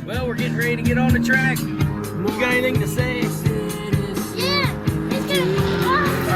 Well, we're getting ready to get on the track. You got anything to say? Yeah, it's gonna be awesome.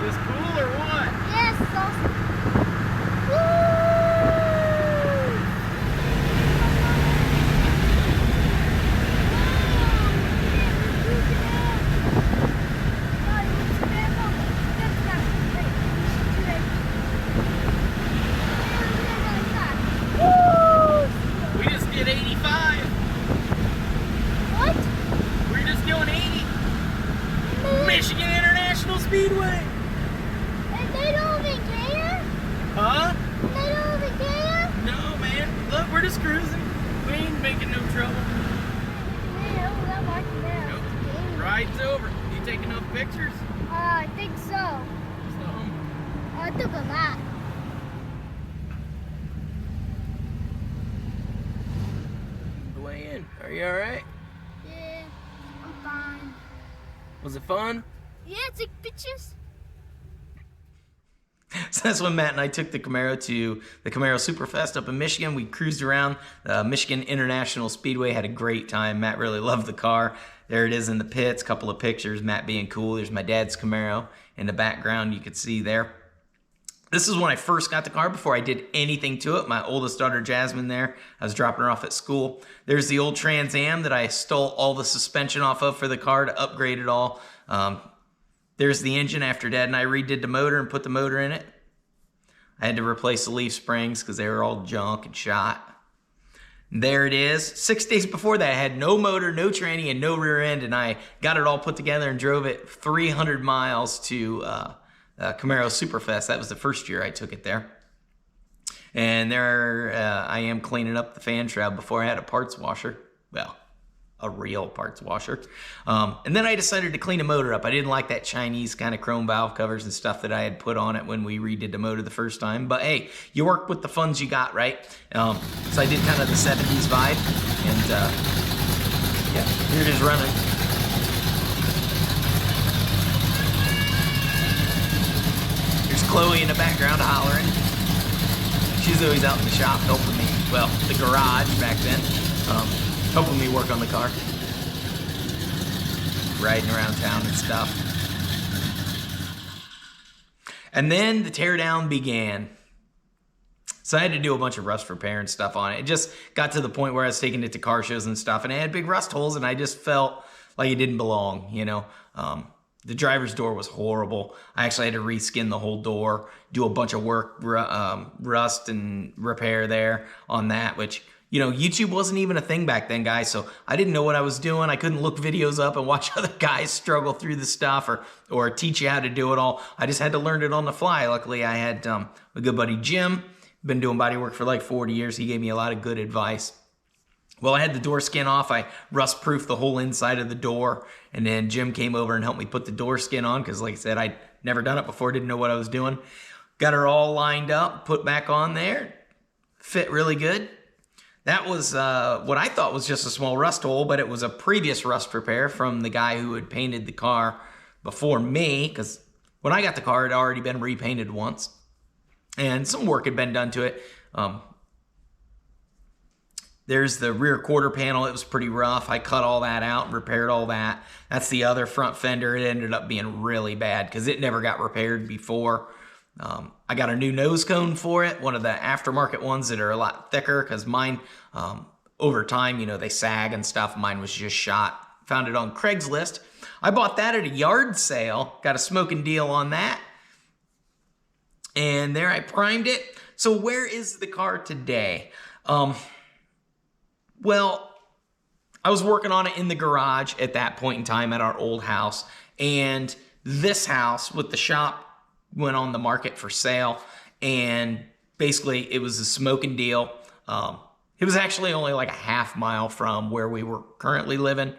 Is cool or what? Yes, it's awesome. Woo! We just did 85. What? We're just doing 80. Michigan International Speedway. And they don't even care? Huh? They don't even care? No, man. Look, we're just cruising. We ain't making no trouble. Nope. Ride's over. You taking enough pictures? I think so. I took a lot. The way in. Are you alright? Yeah, I'm fine. Was it fun? Yeah, take pictures. So that's when Matt and I took the Camaro to the Camaro Superfest up in Michigan. We cruised around Michigan International Speedway, had a great time. Matt really loved the car. There it is in the pits, couple of pictures, Matt being cool. There's my dad's Camaro in the background you could see there. This is when I first got the car before I did anything to it. My oldest daughter, Jasmine, there. I was dropping her off at school. There's the old Trans Am that I stole all the suspension off of for the car to upgrade it all. There's the engine after Dad and I redid the motor and put the motor in it. I had to replace the leaf springs because they were all junk and shot. There it is. 6 days before that, I had no motor, no tranny, and no rear end, and I got it all put together and drove it 300 miles to Camaro Superfest. That was the first year I took it there. And there I am cleaning up the fan shroud before I had a parts washer. Well, a real parts washer. And then I decided to clean the motor up. I didn't like that Chinese kind of chrome valve covers and stuff that I had put on it when we redid the motor the first time. But hey, you work with the funds you got, right? So I did kind of the 70s vibe. And yeah, here it is running. There's Chloe in the background hollering. She's always out in the shop helping me. Well, the garage back then. Helping me work on the car. Riding around town and stuff. And then the teardown began. So I had to do a bunch of rust repair and stuff on it. It just got to the point where I was taking it to car shows and stuff, and it had big rust holes, and I just felt like it didn't belong, you know. The driver's door was horrible. I actually had to reskin the whole door, do a bunch of work, rust and repair there on that, which, you know, YouTube wasn't even a thing back then, guys, so I didn't know what I was doing. I couldn't look videos up and watch other guys struggle through the stuff or teach you how to do it all. I just had to learn it on the fly. Luckily, I had a good buddy, Jim, been doing bodywork for like 40 years. He gave me a lot of good advice. Well, I had the door skin off. I rust-proofed the whole inside of the door, and then Jim came over and helped me put the door skin on because, like I said, I'd never done it before, didn't know what I was doing. Got her all lined up, put back on there, fit really good. That was what I thought was just a small rust hole, but it was a previous rust repair from the guy who had painted the car before me, because when I got the car, it had already been repainted once, and some work had been done to it. There's the rear quarter panel. It was pretty rough. I cut all that out and repaired all that. That's the other front fender. It ended up being really bad because it never got repaired before. I got a new nose cone for it, one of the aftermarket ones that are a lot thicker because mine, over time, you know, they sag and stuff. Mine was just shot. Found it on Craigslist. I bought that at a yard sale. Got a smoking deal on that. And there I primed it. So where is the car today? Well, I was working on it in the garage at that point in time at our old house. And this house with the shop went on the market for sale. And basically it was a smoking deal. It was actually only like a half mile from where we were currently living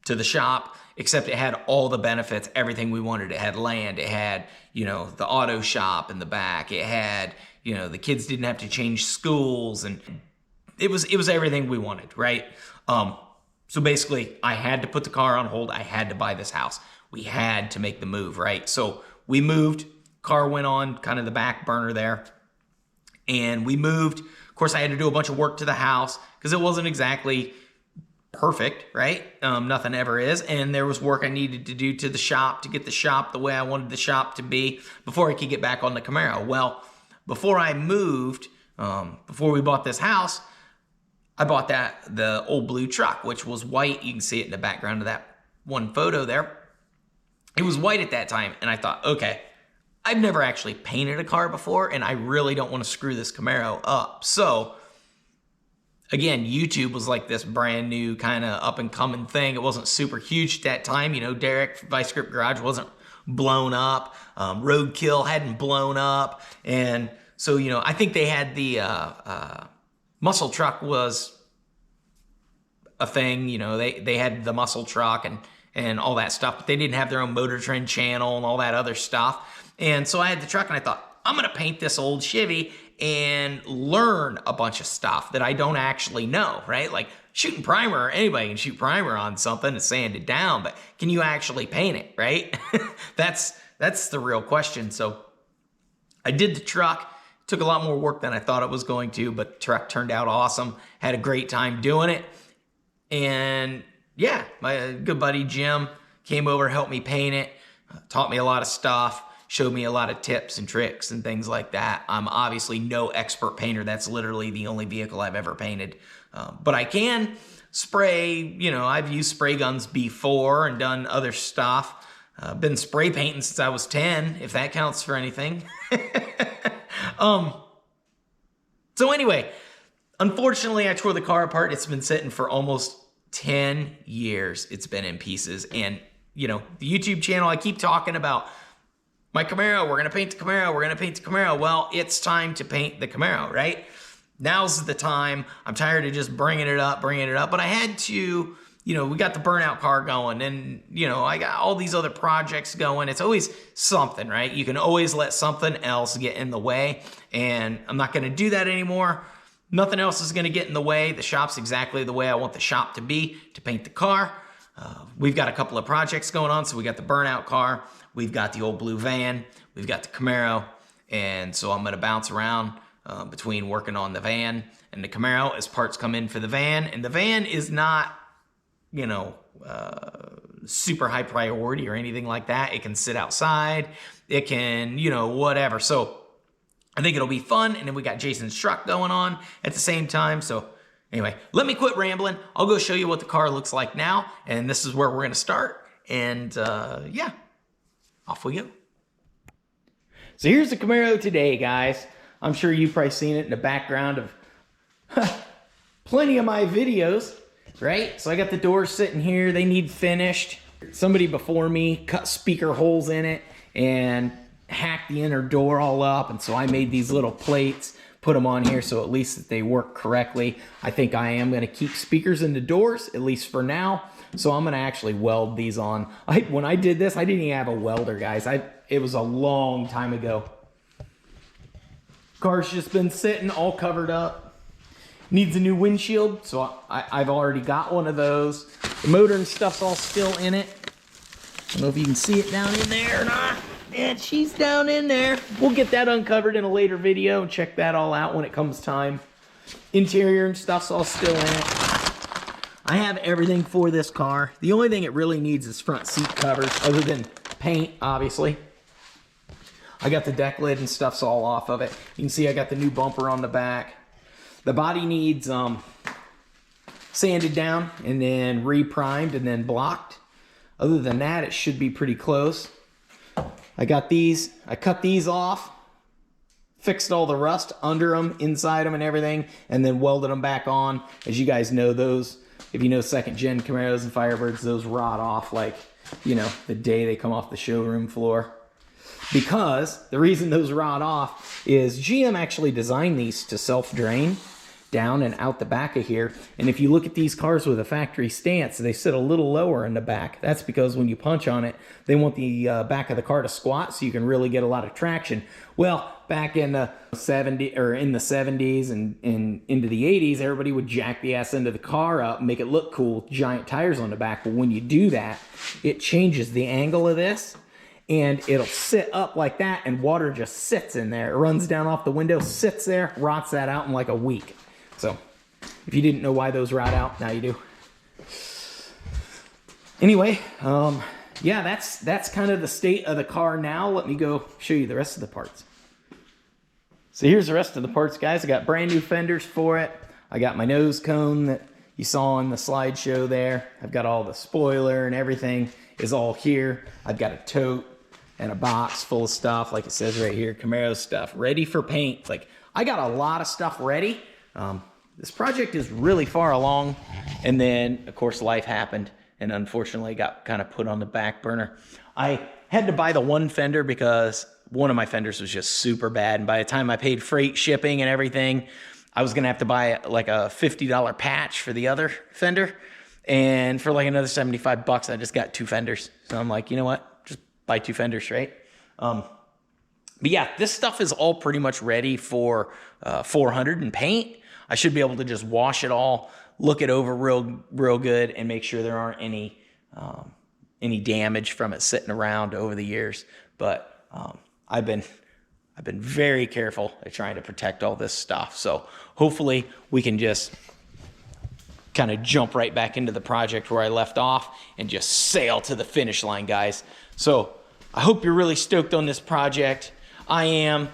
to the shop, except it had all the benefits, everything we wanted. It had land, it had, you know, the auto shop in the back. It had, you know, the kids didn't have to change schools, and it was everything we wanted, right? So basically, I had to put the car on hold. I had to buy this house. We had to make the move, right? So we moved. Car went on kind of the back burner there. And we moved. Of course, I had to do a bunch of work to the house because it wasn't exactly perfect, right? Nothing ever is. And there was work I needed to do to the shop to get the shop the way I wanted the shop to be before I could get back on the Camaro. Well, before I moved, before we bought this house, I bought the old blue truck, which was white. You can see it in the background of that one photo there. It was white at that time. And I thought, okay, I've never actually painted a car before, and I really don't want to screw this Camaro up. So, again, YouTube was like this brand new kind of up-and-coming thing. It wasn't super huge at that time. You know, Derek, Vice Grip Garage wasn't blown up. Roadkill hadn't blown up. And so, you know, I think they had the muscle truck was a thing. You know, they had the muscle truck and all that stuff, but they didn't have their own Motor Trend channel and all that other stuff. And so I had the truck and I thought, I'm going to paint this old Chevy and learn a bunch of stuff that I don't actually know, right? Like shooting primer, anybody can shoot primer on something and sand it down, but can you actually paint it, right? That's the real question. So I did the truck. It took a lot more work than I thought it was going to, but the truck turned out awesome. Had a great time doing it. And yeah, my good buddy Jim came over, helped me paint it, taught me a lot of stuff. Showed me a lot of tips and tricks and things like that. I'm obviously no expert painter. That's literally the only vehicle I've ever painted. But I can spray, you know, I've used spray guns before and done other stuff. Been spray painting since I was 10, if that counts for anything. So anyway, unfortunately, I tore the car apart. It's been sitting for almost 10 years. It's been in pieces. And, you know, the YouTube channel, I keep talking about my Camaro, we're going to paint the Camaro, we're going to paint the Camaro. Well, it's time to paint the Camaro, right? Now's the time. I'm tired of just bringing it up. But I had to, you know, we got the burnout car going and, you know, I got all these other projects going. It's always something, right? You can always let something else get in the way. And I'm not going to do that anymore. Nothing else is going to get in the way. The shop's exactly the way I want the shop to be to paint the car. We've got a couple of projects going on. So we got the burnout car. We've got the old blue van, we've got the Camaro, and so I'm gonna bounce around between working on the van and the Camaro as parts come in for the van. And the van is not, you know, super high priority or anything like that. It can sit outside, it can, you know, whatever. So I think it'll be fun. And then we got Jason's truck going on at the same time. So anyway, let me quit rambling. I'll go show you what the car looks like now. And this is where we're gonna start. And yeah. Off we go. So here's the Camaro today, guys. I'm sure you've probably seen it in the background of plenty of my videos, right? So I got the doors sitting here. They need finished. Somebody before me cut speaker holes in it and hacked the inner door all up. And so I made these little plates, put them on here so at least that they work correctly. I think I am going to keep speakers in the doors, at least for now. So I'm gonna actually weld these on. When I did this, I didn't even have a welder, guys. It was a long time ago. Car's just been sitting all covered up. Needs a new windshield, so I've already got one of those. The motor and stuff's all still in it. I don't know if you can see it down in there or not. And she's down in there. We'll get that uncovered in a later video and check that all out when it comes time. Interior and stuff's all still in it. I have everything for this car. The only thing it really needs is front seat covers, other than paint, obviously. I got the deck lid and stuff's all off of it. You can see I got the new bumper on the back. The body needs sanded down and then re-primed and then blocked. Other than that, it should be pretty close. I got these. I cut these off, fixed all the rust under them, inside them and everything, and then welded them back on. As you guys know, those, if you know second gen Camaros and Firebirds, those rot off like, you know, the day they come off the showroom floor. Because the reason those rot off is GM actually designed these to self-drain. down and out the back of here. And if you look at these cars with a factory stance, they sit a little lower in the back. That's because when you punch on it, they want the back of the car to squat so you can really get a lot of traction. Well, back in the 70s and into the 80s, everybody would jack the ass into the car up, make it look cool, giant tires on the back. But when you do that, it changes the angle of this, and it'll sit up like that, and water just sits in there. It runs down off the window, sits there, rots that out in like a week. So if you didn't know why those rot out, now you do. Anyway, yeah, that's kind of the state of the car now. Let me go show you the rest of the parts. So here's the rest of the parts, guys. I got brand new fenders for it. I got my nose cone that you saw in the slideshow there. I've got all the spoiler and everything is all here. I've got a tote and a box full of stuff, like it says right here, Camaro stuff, ready for paint. Like, I got a lot of stuff ready. This project is really far along, and then, of course, life happened, and unfortunately got kind of put on the back burner. I had to buy the one fender because one of my fenders was just super bad, and by the time I paid freight, shipping, and everything, I was gonna have to buy like a $50 patch for the other fender, and for like another 75 bucks, I just got 2 fenders. So I'm like, you know what? Just buy 2 fenders, right? But yeah, this stuff is all pretty much ready for 400 and paint. I should be able to just wash it all, look it over real good, and make sure there aren't any damage from it sitting around over the years. But I've been very careful at trying to protect all this stuff. So hopefully we can just kind of jump right back into the project where I left off and just sail to the finish line, guys. So I hope you're really stoked on this project. I am.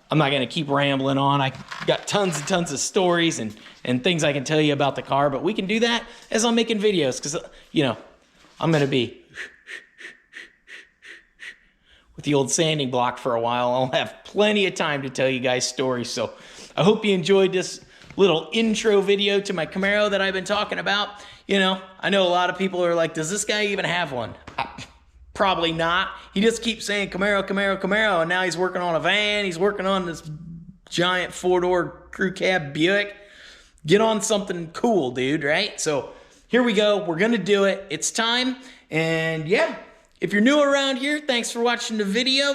I'm not going to keep rambling on. I got tons and tons of stories and things I can tell you about the car, but we can do that as I'm making videos, because, you know, I'm going to be with the old sanding block for a while. I'll have plenty of time to tell you guys stories. So I hope you enjoyed this little intro video to my Camaro that I've been talking about. You know, I know a lot of people are like, does this guy even have one? Probably not. He just keeps saying Camaro, Camaro, Camaro, and now he's working on a van. He's working on this giant 4-door crew cab Buick. Get on something cool, dude, right? So here we go. We're going to do it. It's time. And yeah, if you're new around here, thanks for watching the video.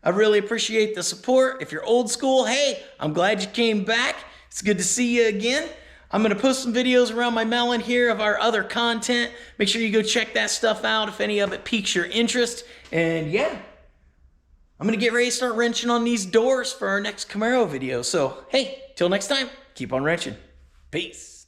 I really appreciate the support. If you're old school, hey, I'm glad you came back. It's good to see you again. I'm going to post some videos around my melon here of our other content. Make sure you go check that stuff out if any of it piques your interest. And yeah, I'm going to get ready to start wrenching on these doors for our next Camaro video. So hey, till next time, keep on wrenching. Peace.